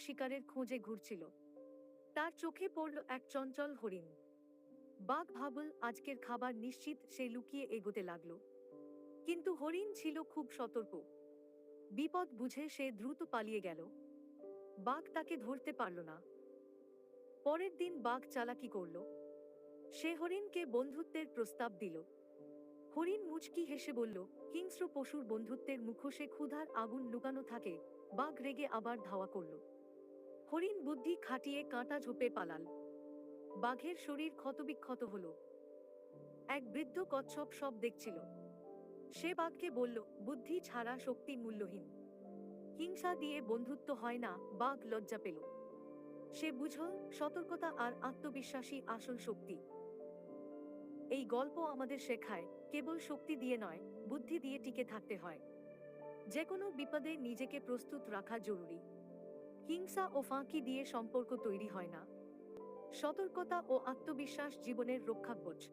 শিকারের খোঁজে ঘুরছিল। তার চোখে পড়ল এক চঞ্চল হরিণ। বাঘ ভাবল আজকের খাবার নিশ্চিত, সে লুকিয়ে এগোতে লাগল। কিন্তু হরিণ ছিল খুব সতর্ক। বিপদ বুঝে সে দ্রুত পালিয়ে গেল। বাঘ তাকে ধরতে পারল না। পরের দিন বাঘ চালাকি করল। সে হরিণকে বন্ধুত্বের প্রস্তাব দিল। হরিণ মুচকি হেসে বলল, হিংস্র পশুর বন্ধুত্বের মুখোশে ক্ষুধার আগুন লুকানো থাকে। বাঘ রেগে আবার ধাওয়া করল। হরিণ বুদ্ধি খাটিয়ে কাঁটা ঝোপে পালাল। বাঘের শরীর ক্ষতবিক্ষত হল। এক বৃদ্ধ কচ্ছপ সব দেখছিল। সে বাঘকে বলল, বুদ্ধি ছাড়া শক্তি মূল্যহীন। হিংসা দিয়ে বন্ধুত্ব হয় না। বাঘ লজ্জা পেল। সে বুঝল, সতর্কতা আর আত্মবিশ্বাসী আসল শক্তি। এই গল্প আমাদের শেখায়, কেবল শক্তি দিয়ে নয়, বুদ্ধি দিয়ে টিকে থাকতে হয়। যে কোনো বিপদে নিজেকে প্রস্তুত রাখা জরুরি। হিংসা ও ফাঁকি দিয়ে সম্পর্ক তৈরি হয় না। সতর্কতা ও আত্মবিশ্বাস জীবনের রক্ষাকবচ।